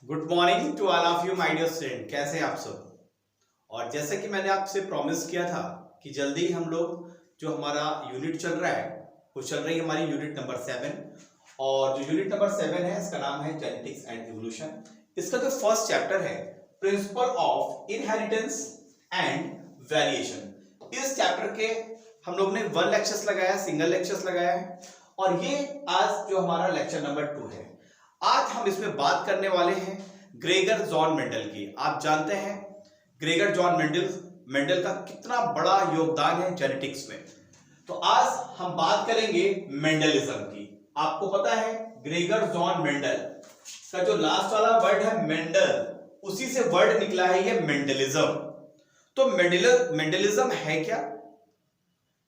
Good morning to all of you my dear student. कैसे हैं आप सब। और जैसे कि मैंने आपसे प्रॉमिस किया था कि जल्दी ही हम लोग जो हमारा यूनिट चल रहा है वो चल रही है हमारी यूनिट नंबर 7। और जो यूनिट नंबर 7 है इसका नाम है जेनेटिक्स एंड इवोल्यूशन। इसका जो फर्स्ट चैप्टर है principle of inheritance and variation. इस चैप्टर के हम लोग ने 1 लेक्चर्स लगाया, सिंगल लेक्चर्स लगाया है और ये आज जो हमारा लेक्चर नंबर 2 है। आज हम इसमें बात करने वाले हैं ग्रेगर जॉन मेंडल की। आप जानते हैं ग्रेगर जॉन मेंडल का कितना बड़ा योगदान है जेनेटिक्स में। तो आज हम बात करेंगे मेंडलिज्म की। आपको पता है ग्रेगर जॉन मेंडल का जो लास्ट वाला वर्ड है मेंडल, उसी से वर्ड निकला है ये मेंडलिज्म। तो मेंडलिज्म है क्या?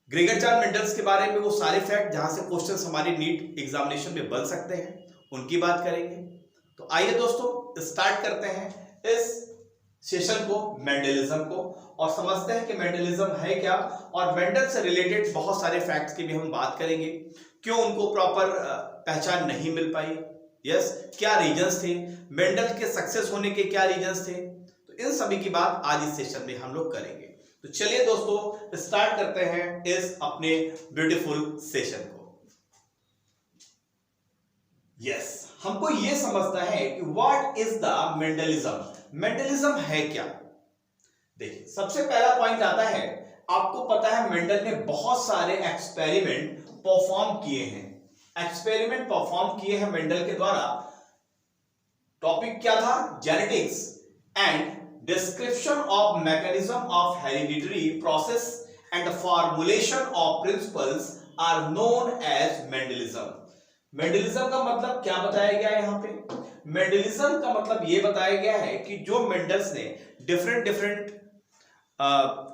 ग्रेगर जॉन मेंडल के बारे में वो सारे फैक्ट जहां से क्वेश्चंस हमारी नीट एग्जामिनेशन में बन सकते हैं उनकी बात करेंगे। तो आइए दोस्तों स्टार्ट करते हैं इस सेशन को, मेंडलिज्म को, और समझते हैं कि मेंडलिज्म है क्या और मेंडल से रिलेटेड बहुत सारे फैक्ट्स की भी हम बात करेंगे। क्यों उनको प्रॉपर पहचान नहीं मिल पाई, क्या रीजंस थे, मेंडल के सक्सेस होने के क्या रीजंस थे, तो इन सभी की बात आज इस सेशन में हम लोग करेंगे। तो चलिए दोस्तों स्टार्ट करते हैं इस अपने ब्यूटीफुल सेशन को। हमको ये समझना है कि what is the Mendelism. Mendelism है क्या? देखिए सबसे पहला पॉइंट आता है, आपको पता है मेंडल ने बहुत सारे एक्सपेरिमेंट परफॉर्म किए हैं मेंडल के द्वारा। टॉपिक क्या था? Genetics and description of mechanism of hereditary process and formulation of principles are known as Mendelism. Mendelism का मतलब क्या बताया गया है यहाँ पे? मेंडलिज्म का मतलब ये बताया गया है कि जो मेंडल्स ने डिफरेंट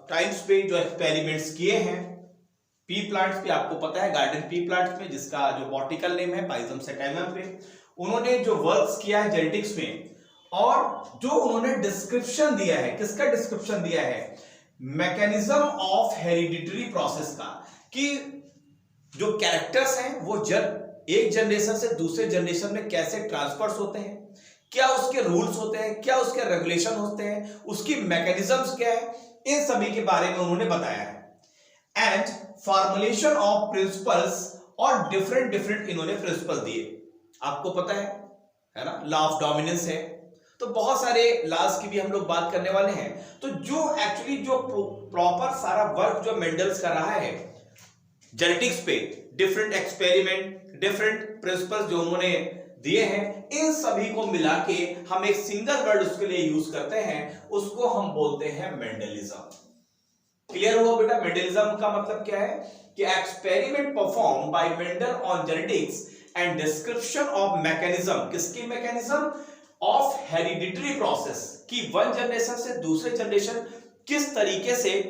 टाइम्स पे जो एक्सपेरिमेंट्स किए हैं, पी प्लांट्स पे, आपको पता है गार्डन पी प्लांट्स में, जिसका जो बॉटिकल नेम है पाइजम सैटिवम पे, उन्होंने जो वर्क्स किया है जेनेटिक्स में, और जो उन्होंने डिस्क्रिप्शन दिया है, किसका डिस्क्रिप्शन दिया है? मैकेनिज्म ऑफ हेरिडिटरी प्रोसेस का, कि जो कैरेक्टर्स हैं वो एक जनरेशन से दूसरे जनरेशन में कैसे ट्रांसफर्स होते हैं, क्या उसके रूल्स होते हैं, क्या उसके रेगुलेशन होते हैं, उसकी मैकेनिज्म्स क्या है, इन सभी के बारे में उन्होंने बताया है। एंड फॉर्मुलेशन ऑफ प्रिंसिपल्स, और डिफरेंट इन्होंने प्रिंसिपल दिए। आपको पता है ना, लॉ ऑफ डोमिनेंस है, तो बहुत सारे लॉज की भी हम लोग बात करने वाले हैं। तो जो एक्चुअली जो प्रॉपर सारा वर्क जो मेंडल्स कर रहा है जेनेटिक्स पे, डिफरेंट एक्सपेरिमेंट, डिफरेंट प्रिंसिपल्स जो उन्होंने दिए हैं, इन सभी को मिला के हम एक सिंगल वर्ड उसके लिए यूज करते हैं, उसको हम बोलते हैं मेंडलिज्म। क्लियर हुआ बेटा? मेंडलिज्म का मतलब क्या है कि experiment perform by Mendel on genetics and description of mechanism, किसकी मैकेनिज्म? ऑफ हेरिडिटरी प्रोसेस, कि वन जनरेशन से दूसरे जनरेशन किस तरीके से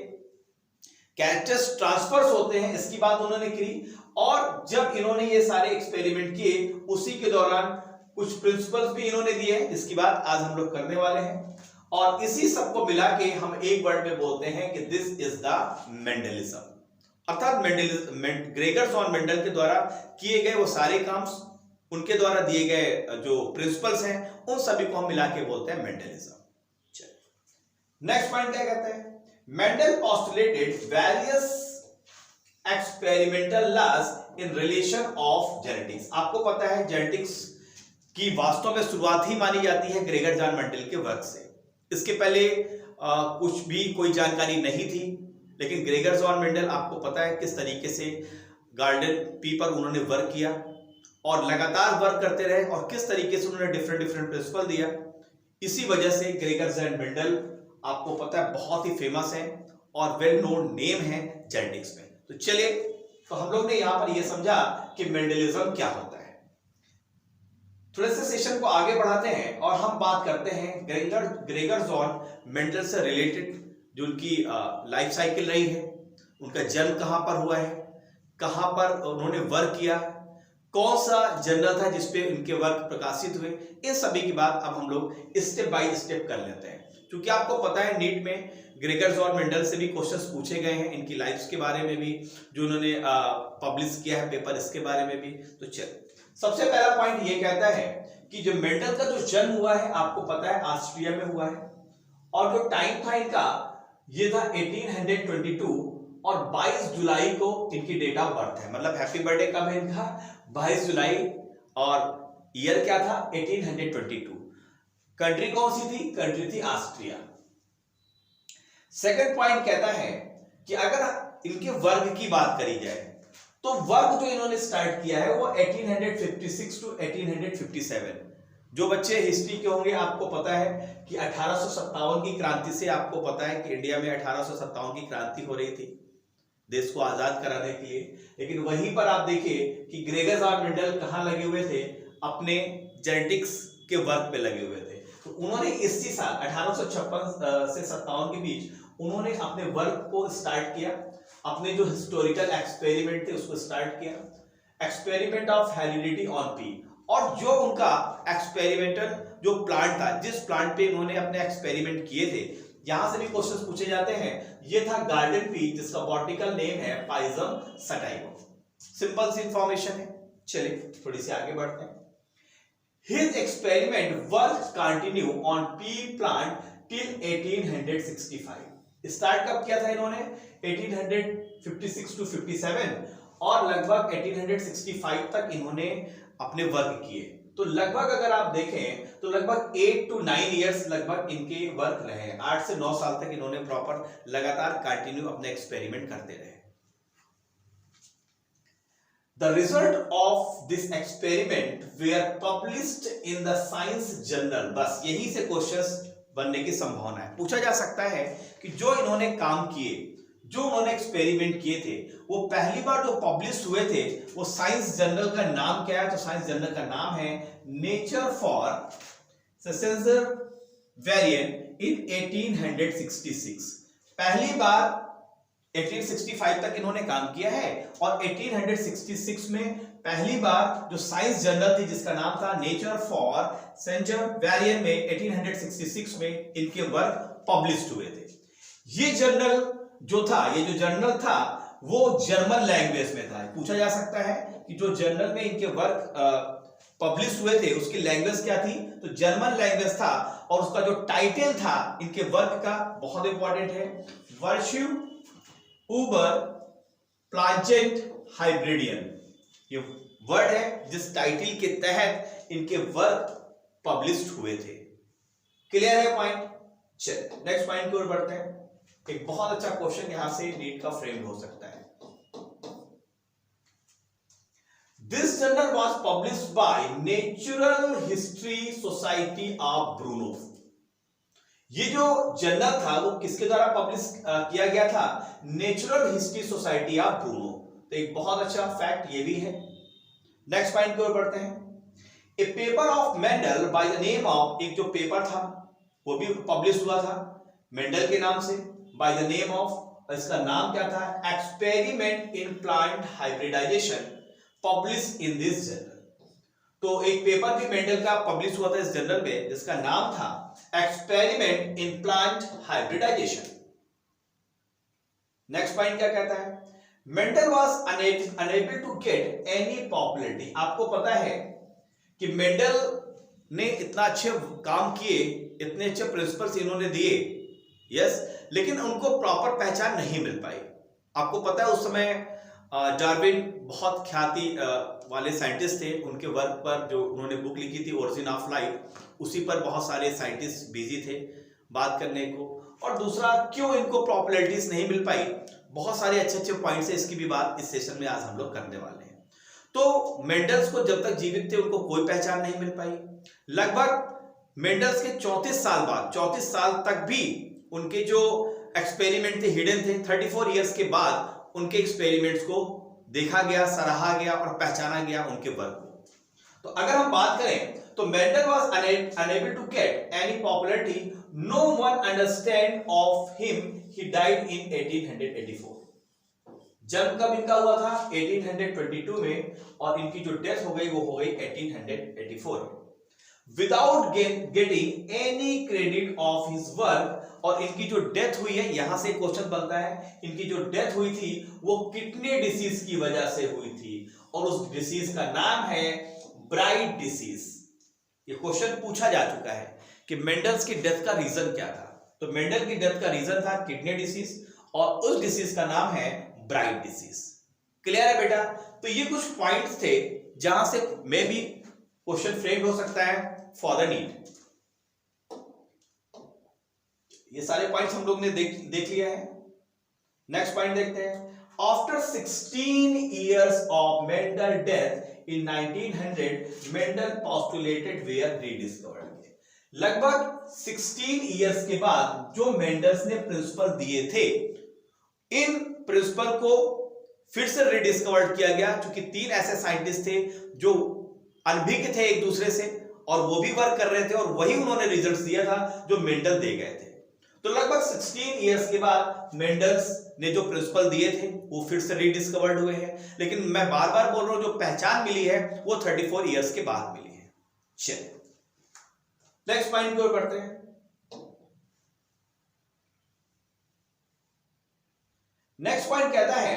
कैरेक्टर्स ट्रांसफर्स होते हैं, इसकी बात उन्होंने की। और जब इन्होंने ये सारे एक्सपेरिमेंट किए, उसी के दौरान कुछ प्रिंसिपल्स भी इन्होंने दिए, इसकी बात आज हम लोग करने वाले हैं। और इसी सबको मिला के हम एक वर्ड में बोलते हैं कि दिस इज द मेंडलिज्म। अर्थात ग्रेगर जॉन मेंडल के द्वारा किए गए वो सारे काम, उनके द्वारा दिए गए जो प्रिंसिपल्स हैं, उन सभी को हम मिला के बोलते हैं मेंडलिज्म। नेक्स्ट पॉइंट क्या कहते हैं? Mendel postulated various experimental laws in relation of genetics। आपको पता है जेनेटिक्स की वास्तव में शुरुआत ही मानी जाती है ग्रेगर जॉन मेंडल के वर्क से। इसके पहले कुछ भी कोई जानकारी नहीं थी, लेकिन ग्रेगर जॉन मेंडल, आपको पता है किस तरीके से गार्डन पी पर उन्होंने वर्क किया और लगातार वर्क करते रहे, और किस तरीके से उन्होंने डिफरेंट प्रिंसिपल दिया। इसी वजह से ग्रेगर जॉन मेंडल, आपको पता है, बहुत ही फेमस है और वेल नोन नेम है जेनेटिक्स में। तो चलिए, तो हम लोग ने यहां पर यह समझा कि मेंडलिज्म क्या होता है। थोड़े से सेशन को आगे बढ़ाते हैं और हम बात करते हैं ग्रेगर जॉन मेंडल से रिलेटेड जो उनकी लाइफ साइकिल रही है, उनका जन्म कहां पर हुआ है, कहां पर उन्होंने वर्क किया, कौन सा जर्नल था जिसपे उनके वर्क प्रकाशित हुए, इन सभी की बात अब हम लोग स्टेप बाय स्टेप कर लेते हैं। क्योंकि आपको पता है नीट में ग्रेगर्स और मेंडल से भी क्वेश्चंस पूछे गए हैं, इनकी लाइफ्स के बारे में भी, जो उन्होंने पब्लिश किया है पेपर, इसके बारे में भी। तो चल सबसे पहला पॉइंट ये कहता है कि जो मेंडल का जो जन्म हुआ है आपको पता है ऑस्ट्रिया में हुआ है, और जो टाइम था इनका ये था 1822 और 22 जुलाई को इनकी डेट ऑफ बर्थ है। मतलब हैप्पी बर्थडे कब है इनका? 22 जुलाई, और ईयर क्या था? 1822। कंट्री कौन सी थी? कंट्री थी ऑस्ट्रिया। सेकंड पॉइंट कहता है कि अगर इनके वर्ग की बात करी जाए तो वर्ग जो इन्होंने स्टार्ट किया है वो 1856 टू 1857। जो बच्चे हिस्ट्री के होंगे आपको पता है कि 1857 की क्रांति से, आपको पता है कि इंडिया में 1857 की क्रांति हो रही थी देश को आजाद कराने के लिए। लेकिन वहीं पर आप देखिए कि ग्रेगर्स और मेंडल कहां लगे हुए थे? अपने जेनेटिक्स के वर्क पे लगे हुए थे। तो उन्होंने इसी साल 1856 से 57 के बीच उन्होंने अपने वर्क को स्टार्ट किया, अपने जो हिस्टोरिकल एक्सपेरिमेंट थे उसको स्टार्ट किया, experiment of heredity on P. और जो उनका एक्सपेरिमेंटल जो प्लांट था, जिस प्लांट पे उन्होंने अपने एक्सपेरिमेंट किए थे, यहां से भी क्वेश्चंस पूछे जाते हैं। ये था गार्डन पी, जिसका बॉटनिकल नेम है पाइजम सटाइवम। सिंपल सी इंफॉर्मेशन है। चलिए थोड़ी सी आगे बढ़ते हैं। His experiment work continue on pea plant till 1865. Start कब किया था इन्होंने? 1856 टू 57, और लगभग 1865 तक इन्होंने अपने वर्क किए। तो लगभग अगर आप देखें तो लगभग 8 टू 9 इयर्स लगभग इनके वर्क रहे। 8 से 9 साल तक इन्होंने प्रॉपर लगातार कंटिन्यू अपने एक्सपेरिमेंट करते रहे। The result of this experiment were published in the Science Journal. बस यही से क्वेश्चंस बनने की संभावना है। पूछा जा सकता है कि जो इन्होंने काम किए, जो उन्होंने एक्सपेरिमेंट किए थे, वो पहली बार जो पब्लिश हुए थे वो साइंस जर्नल का नाम क्या है? तो साइंस जर्नल का नाम है नेचर फॉर सेंसर वेरिएंट इन 1866। पहली बार 1865 तक इन्होंने काम किया है, और 1866 में पहली बार जो साइंस जर्नल थी जिसका नाम था नेचर फॉर सेंचर वेरिएंट में 1866 में इनके वर्क पब्लिश हुए थे। ये जर्नल जो था, ये जो जर्नल था वो जर्मन लैंग्वेज में था। पूछा जा सकता है कि जो जर्नल में इनके वर्क पब्लिश हुए थे उसकी लैंग्वेज क्या थी? तो जर्मन लैंग्वेज था, और उसका जो टाइटल था इनके वर्क का बहुत इंपॉर्टेंट है, वर्च्यू उबर प्लाजेंट हाइब्रिडियन। ये वर्ड है जिस टाइटल के तहत इनके वर्क पब्लिश हुए थे। क्लियर है पॉइंट? चलिए नेक्स्ट पॉइंट की ओर बढ़ते हैं। एक बहुत अच्छा क्वेश्चन यहां से नीट का फ्रेम हो सकता है। This journal was published by natural history society of Bruno. ये जो जर्नल था वो किसके द्वारा पब्लिश किया गया था? Natural history society of Bruno. तो एक बहुत अच्छा फैक्ट ये भी है। नेक्स्ट पॉइंट की ओर बढ़ते हैं। A paper of Mendel by the name of, एक जो पेपर था वो भी पब्लिश हुआ था मेंडल के नाम से, बाय द नेम ऑफ, इसका नाम क्या था? Experiment in plant hybridization, publish in this journal. तो एक पेपर भी मेंडल का पब्लिश हुआ था इस जर्नल में जिसका नाम था experiment in plant hybridization. Next point क्या कहता है? Mendel was unable to get any popularity. आपको पता है कि मेंडल ने इतना अच्छे काम किए, इतने अच्छे प्रिंसिपल्स इन्होंने दिए, यस, लेकिन उनको प्रॉपर पहचान नहीं मिल पाई। आपको पता है उस समय डार्विन बहुत ख्याति वाले साइंटिस्ट थे। उनके वर्क पर जो उन्होंने बुक लिखी थी ओरिजिन ऑफ लाइफ, उसी पर बहुत सारे साइंटिस्ट बिजी थे बात करने को। और दूसरा, क्यों इनको पॉपुलैरिटीज नहीं मिल पाई, बहुत सारे अच्छे अच्छे पॉइंट्स है, इसकी भी बात इस सेशन में आज हम लोग करने वाले हैं। तो मेंडल्स को जब तक जीवित थे उनको कोई पहचान नहीं मिल पाई। लगभग मेंडल्स के 34 साल बाद, 34 साल तक भी उनके जो एक्सपेरिमेंट थे हिडन थे। 34 इयर्स के बाद उनके एक्सपेरिमेंट्स को देखा गया, सराहा गया और पहचाना गया उनके वर्क को। तो अगर हम बात करें तो Mendel was unable to get any popularity, no one understand of him, he died in 1884। जन्म कब इनका हुआ था? 1822 में, और इनकी जो डेथ हो गई वो हो गई 1884 में। Without getting any credit of his work. और इनकी जो डेथ हुई है, यहां से क्वेश्चन बनता है, इनकी जो डेथ हुई थी वो किडनी डिसीज की वजह से हुई थी, और उस डिसीज का नाम है ब्राइट डिसीज। ये क्वेश्चन पूछा जा चुका है कि मेंडल्स की डेथ का रीजन क्या था। तो मेंडल की डेथ का रीजन था किडनी डिसीज, और उस डिसीज का नाम है ब्राइट डिसीज। क्लियर है बेटा? तो ये कुछ पॉइंट्स थे जहां से मे भी क्वेश्चन फ्रेम हो सकता है फॉर द नीट। ये सारे पॉइंट्स हम लोग ने देख लिया है। नेक्स्ट पॉइंट देखते हैं। After 16 years of Mendel death in 1900 Mendel postulated were rediscovered. लगभग 16 years के बाद जो मेंडल्स ने प्रिंसिपल दिए थे, इन प्रिंसिपल को फिर से रीडिस्कवर्ड किया गया, क्योंकि 3 ऐसे साइंटिस्ट थे जो अनभिज्ञ थे एक दूसरे से, और वो भी वर्क कर रहे थे, और वही उन्होंने रिजल्ट्स दिया था जो मेंडल दे गए थे। तो लगभग 16 years के बाद मेंडल्स ने जो प्रिंसिपल दिए थे वो फिर से रीडिस्कवर्ड हुए हैं, लेकिन मैं बार बार बोल रहा हूं जो पहचान मिली है वो 34 years के बाद मिली है। चलिए नेक्स्ट पॉइंट की ओर बढ़ते हैं। नेक्स्ट पॉइंट कहता है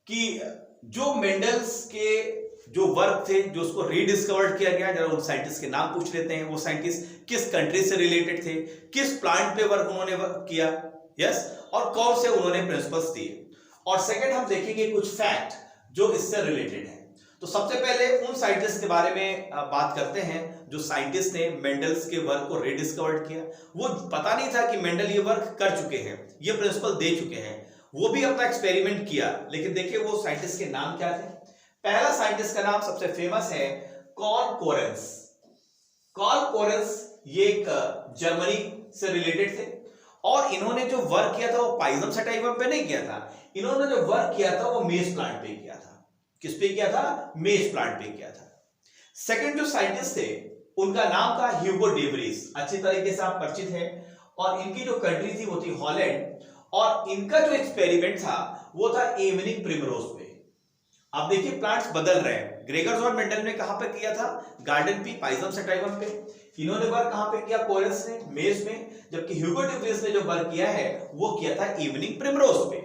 कि जो मेंडल्स के जो वर्क थे, जो उसको रीडिस्कवर्ड किया गया, जरा उन साइंटिस्ट के नाम पूछ लेते हैं। वो साइंटिस्ट किस कंट्री से रिलेटेड थे, किस प्लांट पे वर्क उन्होंने किया, यस, और कौन से उन्होंने प्रिंसिपल्स दिए। और सेकंड हम देखेंगे कुछ फैक्ट जो इससे रिलेटेड है। तो सबसे पहले उन साइंटिस्ट के बारे में बात करते हैं जो साइंटिस्ट ने मेंडल्स के वर्क को रीडिस्कवर्ड किया। वो पता नहीं था कि मेंडल ये वर्क कर चुके हैं, ये प्रिंसिपल दे चुके हैं, वो भी अपना एक्सपेरिमेंट किया, लेकिन देखिए वो साइंटिस्ट के नाम क्या थे। पहला साइंटिस्ट का नाम सबसे फेमस है कार्ल कोरेंस। कार्ल कोरेंस ये एक जर्मनी से रिलेटेड थे, और इन्होंने जो वर्क किया था वो पाइजम सटाइवम पे नहीं किया था। इन्होंने जो वर्क किया था वो मेज प्लांट पे किया था। किस पे किया था? मेज प्लांट पे किया था। सेकंड जो साइंटिस्ट थे उनका नाम था ह्यूगो डे व्रीज। अच्छी तरीके से आप परिचित हैं, और इनकी जो कंट्री थी वो थी हॉलैंड, और इनका जो एक्सपेरिमेंट था वो था इवनिंग प्रिमरोज पे। आप देखिए प्लांट्स बदल रहे हैं। ग्रेगर्स और मेंडल ने कहां पे किया था? गार्डन पी, पाइजम सटाइवम पे। इन्होंने वर्क कहां पे किया? कोरेंस ने मेज में, जबकि ह्यूगो डे व्रीज ने जो वर्क किया है वो किया था इवनिंग प्रिमरोज पे।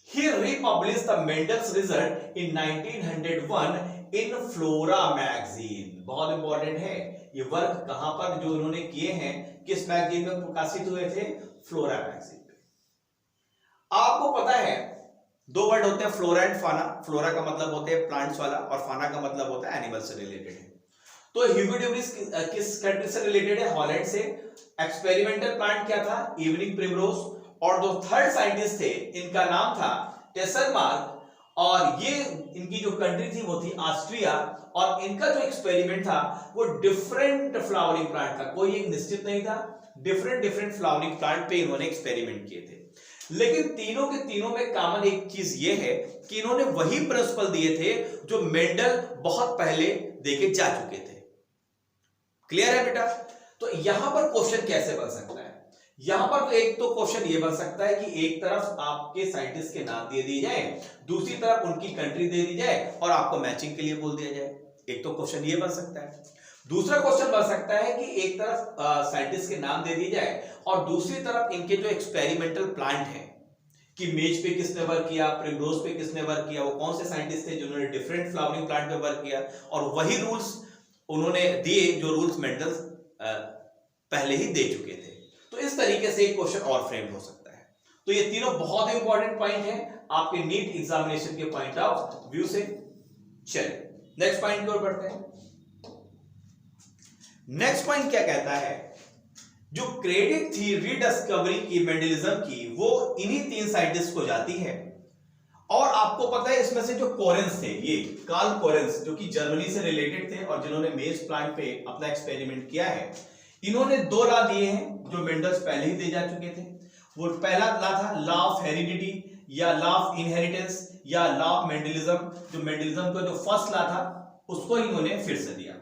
He republished the Mendel's result in 1901 in Flora magazine। बहुत इंपॉर्टेंट है ये वर्क, कहां पर जो उन्होंने किए हैं, किस मैगजीन में प्रकाशित हुए थे? फ्लोरा मैगजीन पे। आपको पता है दो वर्ड होते हैं फ्लोरा एंड फाना। फ्लोरा का मतलब होता है प्लांट्स वाला, और फाना का मतलब होता है एनिमल से रिलेटेड है। तो ह्यूगो डे व्रीज किस कंट्री से रिलेटेड है? हॉलैंड से। एक्सपेरिमेंटल प्लांट क्या था? Evening primrose. और जो थर्ड साइंटिस्ट थे इनका नाम था टेसरमार्क, और ये इनकी जो कंट्री थी वो थी ऑस्ट्रिया, और इनका जो एक्सपेरिमेंट था वो डिफरेंट फ्लावरिंग प्लांट था, कोई एक निश्चित नहीं था, डिफरेंट फ्लावरिंग प्लांट पे इन्होंने एक्सपेरिमेंट किए थे। लेकिन तीनों के तीनों में कॉमन एक चीज ये है कि इन्होंने वही प्रिंसिपल दिए थे जो मेंडल बहुत पहले देके जा चुके थे। क्लियर है बेटा? तो यहां पर क्वेश्चन कैसे बन सकता है? यहां पर तो एक तो क्वेश्चन ये बन सकता है कि एक तरफ आपके साइंटिस्ट के नाम दे दिए जाए, दूसरी तरफ उनकी कंट्री दे दी जाए, और आपको मैचिंग के लिए बोल दिया जाए। एक तो क्वेश्चन ये बन सकता है। दूसरा क्वेश्चन बन सकता है कि एक तरफ साइंटिस्ट के नाम दे दिए जाए, और दूसरी तरफ इनके जो एक्सपेरिमेंटल प्लांट हैं कि मेज पे किसने वर्क किया, प्रिमरोज पे किसने वर्क किया, वो कौन से साइंटिस्ट थे जिन्होंने डिफरेंट फ्लावरिंग प्लांट पे वर्क किया, और वही रूल्स उन्होंने दिए जो रूल्स मेंडल पहले ही दे चुके थे। तो इस तरीके से एक क्वेश्चन और फ्रेम हो सकता है। तो ये तीनों बहुत इंपॉर्टेंट पॉइंट हैं आपके नीट एग्जामिनेशन के पॉइंट ऑफ व्यू से। चलिए नेक्स्ट पॉइंट की ओर बढ़ते हैं। नेक्स्ट पॉइंट क्या कहता है? जो क्रेडिट थी रीडिस्कवरी की मेंडलिज्म की, वो इन्हीं 3 साइंटिस्ट को जाती है। और आपको पता है इसमें से जो कोरेंस थे, ये कार्ल कोरेंस जो कि जर्मनी से रिलेटेड थे और जिन्होंने मेज प्लांट पे अपना एक्सपेरिमेंट किया है, इन्होंने 2 लॉ दिए हैं जो मेंडल्स पहले ही दे जा चुके थे। वो पहला लॉ था लॉ ऑफ हेरिडिटी या लॉ ऑफ इनहेरिटेंस या लॉ ऑफ मेंडलिज्म। जो मेंडलिज्म का जो फर्स्ट लॉ था उसको इन्होंने फिर से दिया,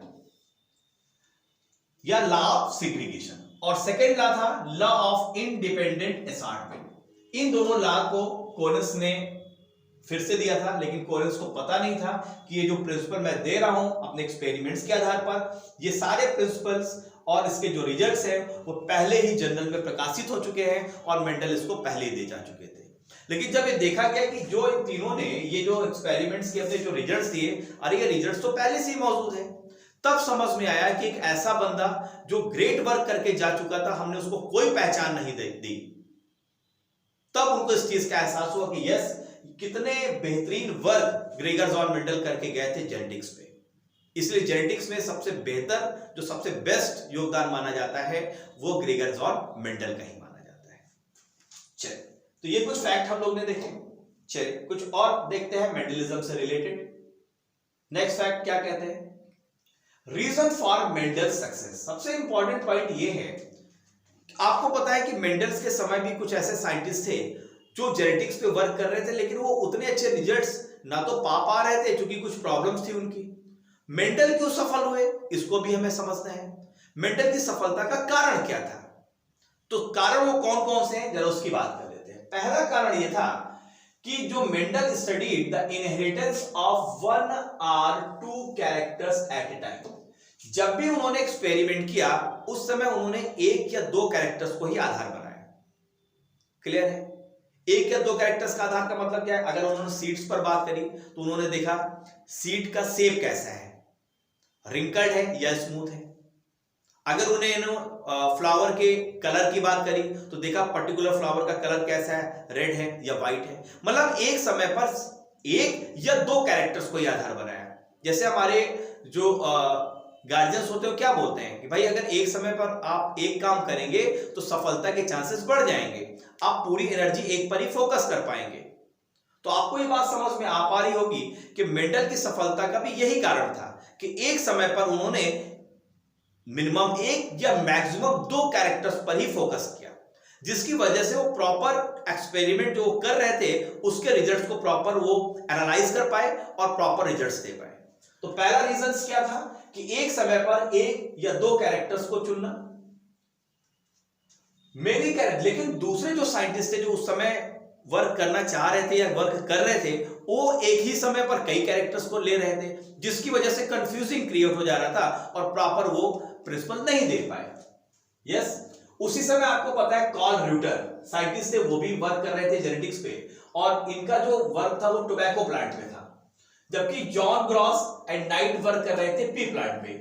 या लॉ ऑफ सेग्रीगेशन। और सेकेंड लॉ था लॉ ऑफ इंडिपेंडेंट असॉर्टमेंट। इन दोनों लॉ को कोरेंस ने फिर से दिया था, लेकिन कोरेंस को पता नहीं था कि ये जो प्रिंसिपल मैं दे रहा हूं अपने एक्सपेरिमेंट्स के आधार पर, ये सारे प्रिंसिपल्स और इसके जो रिजल्ट्स हैं वो पहले ही जर्नल में प्रकाशित हो चुके हैं और मेंडल इसको पहले ही दे जा चुके थे। लेकिन जब ये देखा गया कि जो इन तीनों ने ये जो एक्सपेरिमेंट्स के अपने जो रिजल्ट्स दिए, अरे ये रिजल्ट्स तो पहले से ही मौजूद है, तब समझ में आया कि एक ऐसा बंदा जो ग्रेट वर्क करके जा चुका था, हमने उसको कोई पहचान नहीं दी। तब उनको इस चीज का एहसास हुआ कि यस, कितने बेहतरीन वर्क ग्रेगर जॉन मेंडल करके गए थे जेनेटिक्स पे। इसलिए जेनेटिक्स में सबसे बेहतर, जो सबसे बेस्ट योगदान माना जाता है, वो ग्रेगर जॉन मेंडल का ही माना जाता है। चलिए, तो ये कुछ फैक्ट हम लोग ने देखे। चलिए कुछ और देखते हैं मेंडलिज्म से रिलेटेड। नेक्स्ट फैक्ट क्या कहते हैं? Reason for Mendel success. सबसे इंपॉर्टेंट पॉइंट ये है, आपको पता है कि मेंडल्स के समय भी कुछ ऐसे साइंटिस्ट थे जो जेनेटिक्स पे वर्क कर रहे थे, लेकिन वो उतने अच्छे रिजल्ट्स ना तो पा रहे थे क्योंकि कुछ प्रॉब्लम्स थी उनकी। मेंडल क्यों सफल हुए, इसको भी हमें समझना है। मेंडल की सफलता का कारण क्या था? तो कारण वो कौन कौन से हैं, जरा उसकी बात कर लेते हैं। पहला कारण ये था कि जो Mendel studied the inheritance of 1 or 2 characters at a time. जब भी उन्होंने एक्सपेरिमेंट किया, उस समय उन्होंने 1 या 2 कैरेक्टर्स को ही आधार बनाया। क्लियर है? 1 या 2 कैरेक्टर्स का आधार का मतलब क्या है? अगर उन्होंने सीड्स पर बात करी तो उन्होंने देखा सीड का शेप कैसा है, रिंकल्ड है या स्मूथ है। अगर उन्हें फ्लावर के कलर की बात करी तो देखा पर्टिकुलर फ्लावर का कलर कैसा है, रेड है या व्हाइट है। मतलब एक समय पर 1 या 2 कैरेक्टर्स को ही आधार बनाया। जैसे हमारे जो गार्जियंस होते हो क्या बोलते हैं कि भाई अगर एक समय पर आप एक काम करेंगे तो सफलता के चांसेस बढ़ जाएंगे, आप पूरी एनर्जी एक पर ही फोकस कर पाएंगे। तो आपको ये बात समझ में आ पा रही होगी कि मेंडल की सफलता का भी यही कारण था कि एक समय पर उन्होंने मिनिमम 1 या मैक्सिमम 2 कैरेक्टर्स पर ही फोकस किया, जिसकी वजह से वो प्रॉपर एक्सपेरिमेंट जो कर रहे थे उसके रिजल्ट्स को प्रॉपर वो एनालाइज कर पाए और प्रॉपर रिजल्ट्स दे पाए। तो पहला रीजन क्या था कि एक समय पर 1 या 2 कैरेक्टर्स को चुनना। मेनी कैरेक्टर, लेकिन दूसरे जो साइंटिस्ट थे जो उस समय वर्क करना चाह रहे थे या वर्क कर रहे थे, वो एक ही समय पर कई कैरेक्टर्स को ले रहे थे, जिसकी वजह से कंफ्यूजिंग क्रिएट हो जा रहा था और प्रॉपर वो प्रिंसिपल नहीं दे पाए। यस, उसी समय आपको पता है कार्ल र्यूटर साइंटिस्ट थे, वो भी वर्क कर रहे थे जेनेटिक्स पे, और इनका जो वर्क था वो टोबैको प्लांट पे था, जबकि John gross and night work कर रहे थे पी प्लांट पे।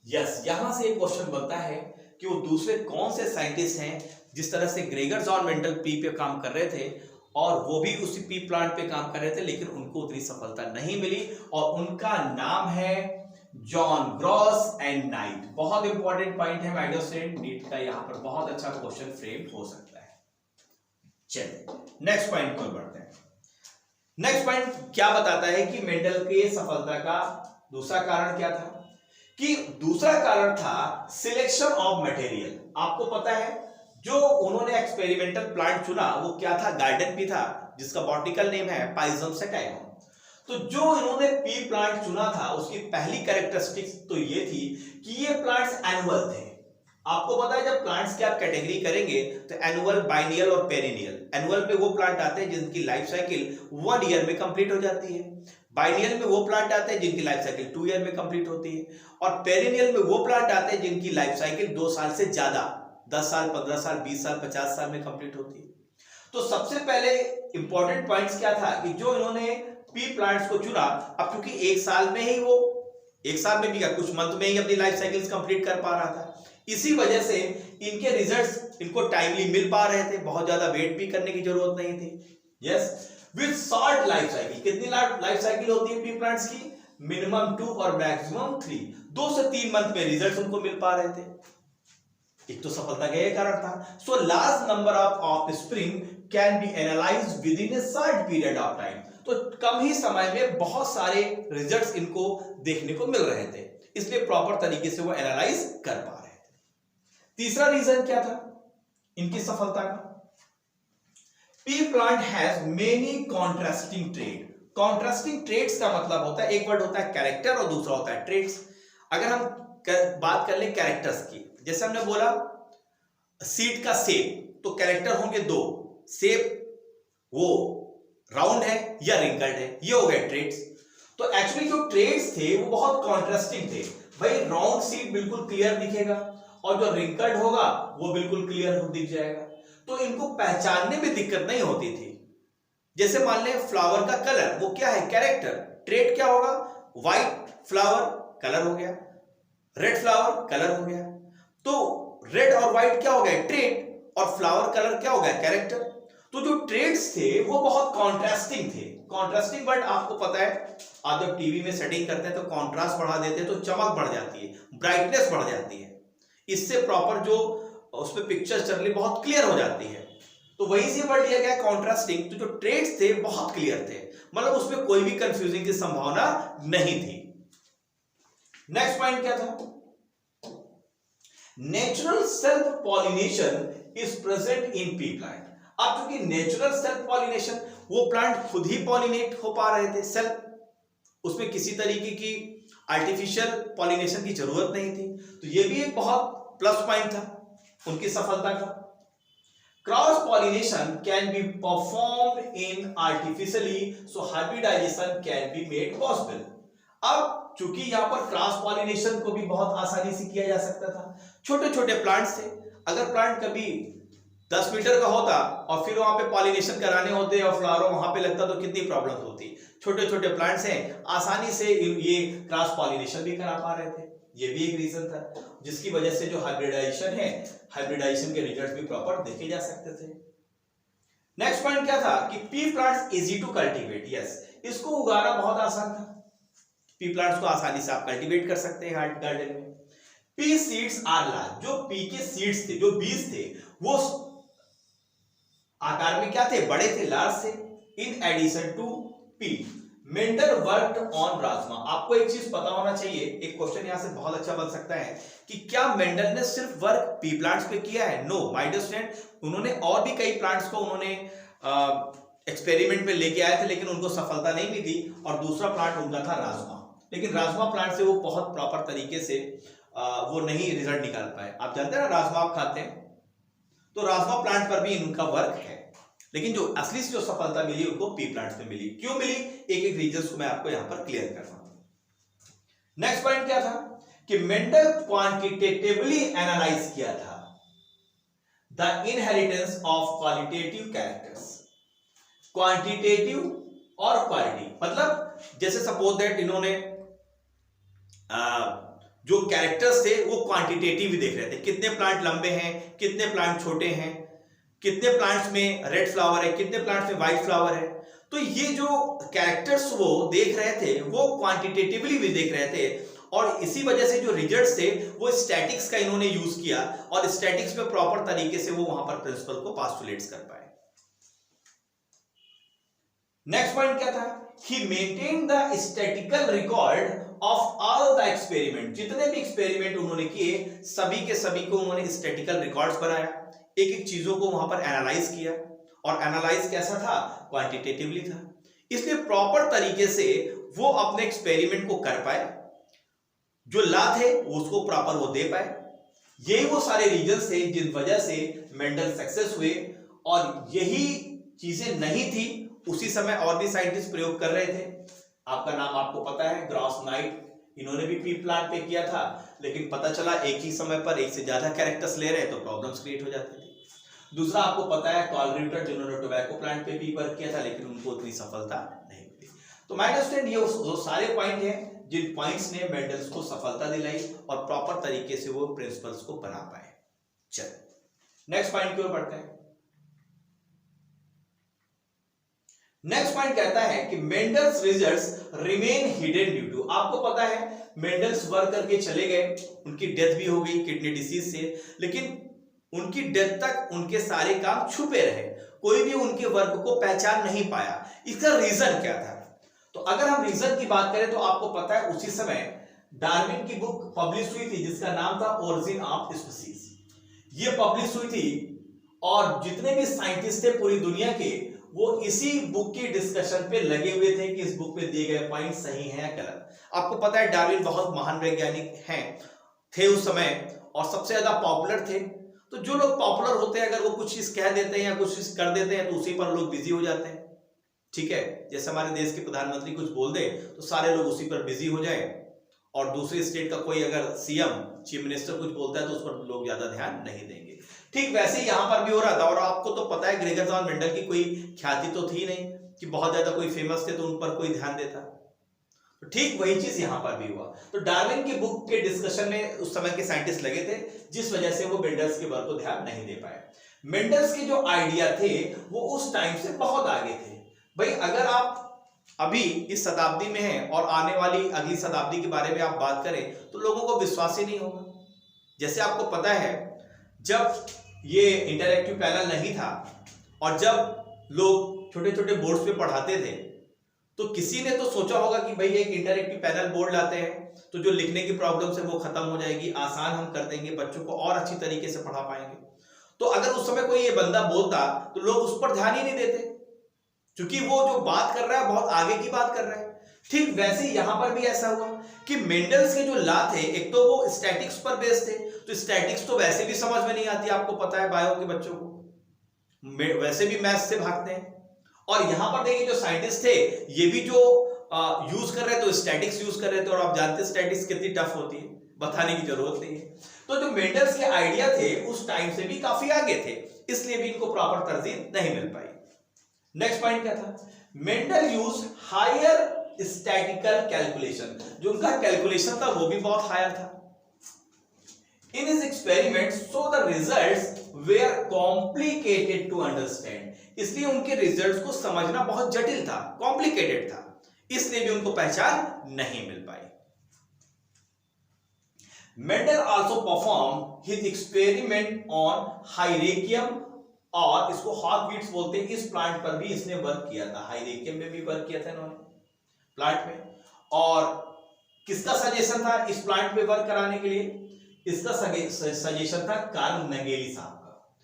यस, यहां से एक क्वेश्चन बनता है कि वो दूसरे कौन से साइंटिस्ट हैं, जिस तरह से ग्रेगर जॉन मेंडल पी पे काम कर रहे थे और वो भी उसी पी प्लांट पे काम कर रहे थे, लेकिन उनको उतनी सफलता नहीं मिली, और उनका नाम है जॉन ग्रॉस एंड नाइट। बहुत इंपॉर्टेंट पॉइंट है माय डियर स्टूडेंट, नीट का यहां पर बहुत अच्छा क्वेश्चन फ्रेम हो सकता है। चलिए नेक्स्ट पॉइंट पर बढ़ते हैं। नेक्स्ट पॉइंट क्या बताता है कि मेंडल के सफलता का दूसरा कारण क्या था? कि दूसरा कारण था सिलेक्शन ऑफ मटेरियल। आपको पता है जो उन्होंने एक्सपेरिमेंटल प्लांट चुना वो क्या था? गार्डन पी था, जिसका बॉटनिकल नेम है पाइजम सैटाइवम। तो जो इन्होंने पी प्लांट चुना था उसकी पहली कैरेक्टरिस्टिक्स तो ये थी कि ये प्लांट्स एनुअल थे। आपको पता है जब प्लांट्स की आप कैटेगरी करेंगे तो एनुअल, बाइनियल और पेरिनियल। एनुअल में वो प्लांट आते हैं जिनकी लाइफ साइकिल 1 ईयर में कंप्लीट हो जाती है, बाइनियल में वो प्लांट आते हैं जिनकी लाइफ साइकिल 2 ईयर में कंप्लीट होती है, और पेरिनियल में वो प्लांट आते हैं जिनकी लाइफ साइकिल 2 साल से ज्यादा, 10 साल, 15 साल, 20 साल, 50 साल में कंप्लीट होती है। तो सबसे पहले इंपॉर्टेंट पॉइंट्स क्या था कि जो इन्होंने पी प्लांट्स को चुना, अब क्योंकि एक साल में ही वो, एक साल में भी क्या, कुछ मंथ में ही अपनी लाइफ साइकिल्स कंप्लीट कर पा रहा था, इसी वजह से इनके रिजल्ट्स इनको टाइमली मिल पा रहे थे, बहुत ज्यादा वेट भी करने की जरूरत नहीं थी। Yes, with short life cycle. कितनी लाइफ साइकिल होती है पी प्लांट्स की? मिनिमम 2 और मैक्सिमम 3, 2 से 3 मंथ में रिजल्ट्स उनको मिल पा रहे थे। एक तो सफलता का यह कारण था। So large number of offspring can be analysed with in A short period of time. तो कम ही समय में बहुत सारे रिजल्ट्स इनको देखने को मिल रहे थे, इसलिए प्रॉपर तरीके से वो एनालाइज कर पा रहे थे। तीसरा रीजन क्या था इनकी सफलता का? Pea plant has many contrasting trait. Contrasting traits का मतलब होता है, एक वर्ड होता है कैरेक्टर और दूसरा होता है ट्रेड्स। अगर हम बात कर ले कैरेक्टर्स की, जैसे हमने बोला सीड का शेप, तो कैरेक्टर होंगे 2, शेप वो राउंड है या रिंकल्ड है, ये हो गए ट्रेड्स। तो एक्चुअली जो ट्रेड्स थे वो बहुत कॉन्ट्रास्टिंग थे। भाई राउंड सीड बिल्कुल क्लियर दिखेगा और जो रिंकल्ड होगा वो बिल्कुल क्लियर दिख जाएगा, तो इनको पहचानने में दिक्कत नहीं होती थी। जैसे मान लें फ्लावर का कलर वो क्या है, कैरेक्टर, ट्रेड क्या होगा, व्हाइट फ्लावर कलर हो गया, रेड फ्लावर कलर हो गया। तो रेड और व्हाइट क्या हो गया, ट्रेड, और फ्लावर कलर क्या हो गया, कैरेक्टर। तो जो ट्रेड्स थे वो बहुत कॉन्ट्रास्टिंग थे। कॉन्ट्रास्टिंग वर्ड आपको पता है, आप जब टीवी में सेटिंग करते हैं तो कॉन्ट्रास्ट बढ़ा देते हैं तो चमक बढ़ जाती है, ब्राइटनेस बढ़ जाती है, इससे प्रॉपर जो उसमें पिक्चर चल रही बहुत क्लियर हो जाती है। तो वही से वर्ड लिया गया कॉन्ट्रास्टिंग। तो जो ट्रेड्स थे बहुत क्लियर थे, मतलब उसमें कोई भी कंफ्यूजिंग की संभावना नहीं थी। नेक्स्ट पॉइंट क्या था, natural self pollination is present in P plant. अब चूंकि नेचुरल सेल्फ पॉलिनेशन, वो प्लांट खुद ही पॉलिनेट हो पा रहे थे सेल्फ, उसमें किसी तरीके की आर्टिफिशियल पॉलिनेशन की जरूरत नहीं थी, तो ये भी एक बहुत प्लस पॉइंट था उनकी सफलता का। Cross pollination can be performed in artificially, so hybridization can be made possible. अब चूंकि यहां पर क्रॉस पॉलिनेशन को भी बहुत आसानी से किया जा सकता था, छोटे छोटे प्लांट्स थे, अगर प्लांट कभी 10 मीटर का होता और फिर वहां पे पॉलिनेशन कराने होते और फ्लावर वहां पे लगता तो कितनी प्रॉब्लम होती। छोटे छोटे प्लांट्स हैं, आसानी से ये क्रॉस पॉलिनेशन भी करा पा रहे थे, ये भी एक रीजन था जिसकी वजह से जो हाइब्रिडाइजेशन है, हाइब्रिडाइजेशन के रिजल्ट भी प्रॉपर देखे जा सकते थे। नेक्स्ट पॉइंट क्या था कि pea plants easy to cultivate. Yes, इसको उगाना बहुत आसान था, पी प्लांट्स को आसानी से आप कल्टीवेट कर सकते हैं हार्ट गार्डन में। पी सीड्स आर लार्ज, जो पी के सीड्स थे, जो बीज थे, वो आकार में क्या थे, बड़े थे, लार्ज थे। In addition to pea Mendel worked on rajma. आपको एक चीज पता होना चाहिए, एक क्वेश्चन यहां से बहुत अच्छा बन सकता है कि क्या मेंडल ने सिर्फ वर्क पी प्लांट्स पे किया है? नो, माय डियर स्टूडेंट, उन्होंने और भी कई प्लांट्स को उन्होंने एक्सपेरिमेंट में लेके आए थे, लेकिन उनको सफलता नहीं मिली। और दूसरा प्लांट उनका था राजमा, लेकिन राजमा प्लांट से वो बहुत प्रॉपर तरीके से वो नहीं रिजल्ट निकाल पाए। आप जानते हैं ना, राजमा आप खाते हैं, तो राजमा प्लांट पर भी इनका वर्क है, लेकिन जो असली से जो सफलता मिली उनको पी प्लांट्स में मिली। क्यों मिली, एक एक रीजंस को मैं आपको यहां पर क्लियर कर रहा हूं। नेक्स्ट पॉइंट क्या था कि मेंडल क्वांटिटेटिवली एनालाइज किया था the inheritance of qualitative characters. Quantitative और क्वालिटी, मतलब जैसे सपोज दैट इन्होंने जो कैरेक्टर्स थे वो क्वांटिटेटिव ही देख रहे थे, कितने प्लांट लंबे हैं, कितने प्लांट छोटे हैं, कितने प्लांट्स में रेड फ्लावर है, कितने प्लांट्स में व्हाइट फ्लावर है। तो ये जो कैरेक्टर्स वो देख रहे थे वो क्वांटिटेटिवली भी देख रहे थे, और इसी वजह से जो रिजल्ट्स थे वो स्टैटिक्स का इन्होंने यूज किया, और स्टैटिक्स में प्रॉपर तरीके से वो वहां पर प्रिंसिपल को पास्टुलेट्स कर पाए। नेक्स्ट पॉइंट क्या था, he maintain the statical record of all the experiment. जितने भी एक्सपेरिमेंट उन्होंने किए सभी के सभी को उन्होंने स्टैटिकल रिकॉर्ड्स बनाया, एक एक चीजों को वहां पर एनालाइज किया, और एनालाइज कैसा था, क्वांटिटेटिवली था, इसलिए प्रॉपर तरीके से वो अपने एक्सपेरिमेंट को कर पाए, जो ला थे उसको प्रॉपर वो दे पाए। यही वो सारे रीजंस थे जिन वजह से मेंडल सक्सेस हुए, और यही चीजें नहीं थी उसी समय और भी साइंटिस्ट प्रयोग कर रहे थे। आपका नाम आपको पता है, ग्रॉस नाइट, इन्होंने भी पी प्लांट पे किया था, लेकिन पता चला एक ही समय पर एक से ज्यादा कैरेक्टर्स ले रहे हैं तो प्रॉब्लम्स क्रिएट हो जाती थी। दूसरा आपको पता है कार्ल रिटर, जिन्होंने टोबैको प्लांट पे भी वर्क किया था, लेकिन उनको उतनी सफलता नहीं मिली। तो माय डियर स्टूडेंट, ये वो सारे पॉइंट हैं जिन पॉइंट्स ने मेंडल्स को सफलता दिलाई और प्रॉपर तरीके से वो प्रिंसिपल्स को बना पाए। चलिए नेक्स्ट पॉइंट की ओर बढ़ते हैं। नेक्स्ट पॉइंट कहता है कि Mendel's results remain hidden due to. आपको पता है मेंडल्स वर्क करके चले गए, उनकी डेथ भी हो गई किडनी डिसीज से, लेकिन उनकी डेथ तक उनके सारे काम छुपे रहे, कोई भी उनके वर्क को पहचान नहीं पाया। इसका रीजन क्या था? तो अगर हम रीजन की बात करें तो आपको पता है उसी समय डार्विन की बुक पब्लिश हुई थी जिसका नाम था ओरिजिन ऑफ स्पीसीज। ये पब्लिश हुई थी और जितने भी साइंटिस्ट थे पूरी दुनिया के, वो इसी बुक की डिस्कशन पे लगे हुए थे कि इस बुक पे दिए गए पॉइंट सही हैं या गलत। आपको पता है डार्विन बहुत महान वैज्ञानिक हैं, थे उस समय, और सबसे ज्यादा पॉपुलर थे। तो जो लोग पॉपुलर होते हैं अगर वो कुछ चीज कह देते हैं या कुछ चीज कर देते हैं तो उसी पर लोग बिजी हो जाते हैं। ठीक है, जैसे हमारे देश के प्रधानमंत्री कुछ बोल दे तो सारे लोग उसी पर बिजी हो जाए, और दूसरे स्टेट का कोई अगर सीएम चीफ मिनिस्टर कुछ बोलता है तो उस पर लोग ज्यादा ध्यान नहीं देंगे। ठीक वैसे ही यहां पर भी हो रहा था। और आपको तो पता है ग्रेगर जॉन मेंडल की कोई ख्याति तो थी नहीं कि बहुत ज्यादा कोई फेमस थे तो उन पर कोई ध्यान देता। तो ठीक वही चीज यहां पर भी हुआ। तो डार्विन की बुक के डिस्कशन में उस समय के साइंटिस्ट लगे थे, जिस वजह से वो मेंडल्स के वर्क को ध्यान नहीं दे पाए। मेंडल्स के जो आइडिया थे वो उस टाइम से बहुत आगे थे। भाई अगर आप अभी इस शताब्दी में हैं और आने वाली अगली शताब्दी के बारे में आप बात करें तो लोगों को विश्वास ही नहीं होगा। जैसे आपको पता है जब ये इंटरैक्टिव पैनल नहीं था और जब लोग छोटे छोटे बोर्ड्स पे पढ़ाते थे तो किसी ने तो सोचा होगा कि भाई एक इंटरैक्टिव पैनल बोर्ड लाते हैं तो जो लिखने की प्रॉब्लम्स है वो खत्म हो जाएगी, आसान हम कर देंगे, बच्चों को और अच्छी तरीके से पढ़ा पाएंगे। तो अगर उस समय कोई ये बंदा बोलता तो लोग उस पर ध्यान ही नहीं देते, क्योंकि वो जो बात कर रहा है बहुत आगे की बात कर रहा है। ठीक वैसे ही यहां पर भी ऐसा हुआ कि मेंडल्स के जो लॉ थे, एक तो वो स्टैटिक्स पर बेस्ड थे, तो स्टैटिक्स तो वैसे भी समझ में नहीं आती, आपको पता है बायो के बच्चों को वैसे भी मैथ्स से भागते हैं। और यहां पर देखिए जो साइंटिस्ट थे ये भी जो यूज कर रहे थे तो स्टैटिक्स यूज कर रहे थे, और आप जानते हैं स्टैटिक्स कितनी टफ होती है, बताने की जरूरत नहीं है। तो जो मेंडल्स के आइडिया थे उस टाइम से भी काफी आगे थे, इसलिए भी इनको प्रॉपर तरजीह नहीं मिल पाई। नेक्स्ट पॉइंट क्या था? Mendel use higher statical calculation, जो उनका कैलकुलेशन था वो भी बहुत हायर था। In his experiment so the results were complicated to understand, इसलिए उनके रिजल्ट्स को समझना बहुत जटिल था, कॉम्प्लिकेटेड था, इसलिए भी उनको पहचान नहीं मिल पाई। Mendel also perform his experiment on hieracium, और इसको हॉक बीट्स बोलते हैं, इस प्लांट पर भी इसने वर्क किया था, हाइरेकियम में भी वर्क किया था इन्होंने प्लांट में। और किसका सजेशन था इस प्लांट में वर्क कराने के लिए? इसका सजेशन था कार्ल नगेली साहब का।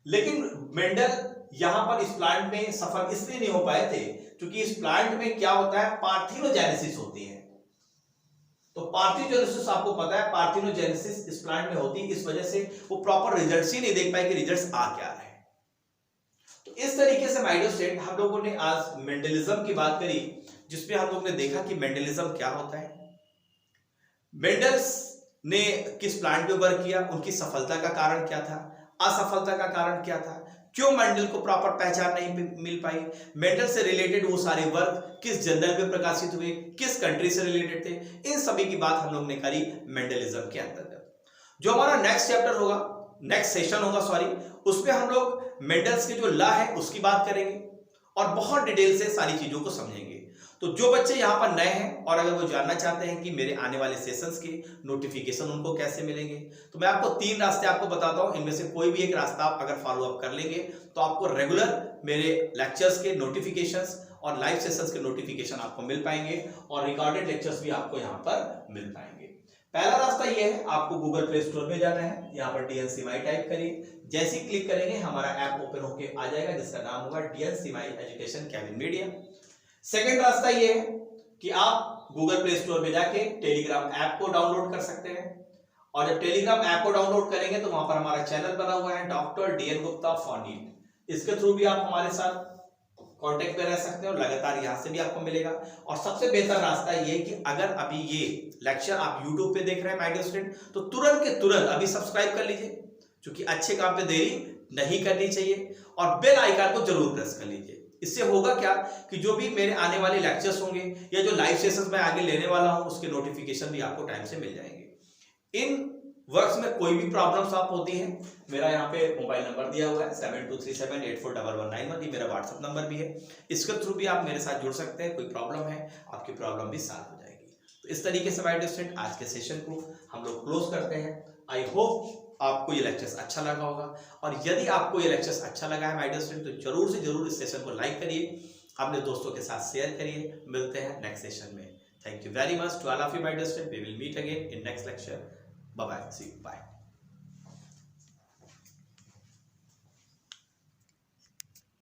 लेकिन मेंडल यहां पर इस प्लांट में सफल इसलिए नहीं हो पाए थे क्योंकि इस प्लांट में क्या होता है, पार्थिनोजेनेसिस होती है। तो पार्थिनोजेनेसिस आपको पता है, पार्थिनोजेनेसिस इस प्लांट में होती है, इस वजह से वो प्रॉपर रिजल्ट्स ही नहीं देख पाए कि रिजल्ट्स आ क्या रहे हैं। तो इस तरीके से माय डियर स्टूडेंट हम लोगों ने आज मेंडलिज्म की बात करी, जिसमें हम लोगों ने देखा कि मेंडलिज्म क्या होता है, मेंडल्स ने किस प्लांट पे वर्क किया, उनकी सफलता का कारण क्या था, असफलता का कारण क्या था, क्यों मेंडल को प्रॉपर पहचान नहीं मिल पाई, मेंडल से रिलेटेड वो सारे वर्क किस जर्नल में प्रकाशित हुए, किस कंट्री से रिलेटेड थे, इन सभी की बात हम लोग ने करी मेंडलिज्म के अंतर्गत। जो हमारा नेक्स्ट चैप्टर होगा, नेक्स्ट सेशन होगा सॉरी, उसमें हम लोग मेंडल्स के जो लॉ है उसकी बात करेंगे और बहुत डिटेल से सारी चीजों को समझेंगे। तो जो बच्चे यहाँ पर नए हैं और अगर वो जानना चाहते हैं कि मेरे आने वाले सेशंस के नोटिफिकेशन उनको कैसे मिलेंगे, तो मैं आपको 3 रास्ते आपको बताता हूँ, इनमें से कोई भी एक रास्ता आप अगर फॉलो अप कर लेंगे तो आपको रेगुलर मेरे लेक्चर्स के नोटिफिकेशंस और लाइव सेशंस के नोटिफिकेशन आपको मिल पाएंगे और रिकॉर्डेड लेक्चर्स भी आपको यहाँ पर मिल पाएंगे। पहला रास्ता ये है, आपको गूगल प्ले स्टोर में जाना है, यहाँ पर DNCMI टाइप करिए, जैसे ही क्लिक करेंगे हमारा ऐप ओपन होके आ जाएगा जिसका नाम होगा DNCMI education Kevin media. Second रास्ता ये है कि आप गूगल प्ले स्टोर में जाके टेलीग्राम ऐप को डाउनलोड कर सकते हैं, और जब टेलीग्राम ऐप को डाउनलोड करेंगे तो वहां पर हमारा चैनल बना हुआ है doctor DN Gupta for NEET, इसके थ्रू भी आप हमारे साथ कांटेक्ट में रह सकते हैं और लगातार यहां से भी आपको मिलेगा। और सबसे बेहतर रास्ता ये है कि अगर अभी ये लेक्चर आप YouTube पे देख रहे हैं माय डियर स्टूडेंट, तो तुरंत के तुरंत अभी सब्सक्राइब कर लीजिए, क्योंकि अच्छे काम पे देरी नहीं करनी चाहिए, और बेल आइकन को जरूर प्रेस कर लीजिए। इससे होगा क्या कि जो भी मेरे आने वाले लेक्चर्स होंगे या जो लाइव सेशंस मैं आगे लेने वाला हूं उसके नोटिफिकेशन भी आपको टाइम से मिल जाएंगे। इन वर्क्स में कोई भी प्रॉब्लम्स आप होती हैं, मेरा यहाँ पे मोबाइल नंबर दिया हुआ है 7237841191, ये मेरा व्हाट्सएप नंबर भी है, इसके थ्रू भी आप मेरे साथ जुड़ सकते हैं। कोई प्रॉब्लम है आपकी प्रॉब्लम भी सॉल्व हो जाएगी। तो इस तरीके से माय डियर स्टूडेंट आज के सेशन को हम लोग क्लोज करते हैं। आई होप आपको ये लेक्चर्स अच्छा लगा होगा, और यदि आपको ये लेक्चर्स अच्छा लगा है माय डियर स्टूडेंट तो जरूर से जरूर इस सेशन को लाइक करिए, अपने दोस्तों के साथ शेयर करिए। मिलते हैं नेक्स्ट सेशन में। Thank you very much to all of you my dear student, we will meet again in next lecture. Bye bye, see you, bye.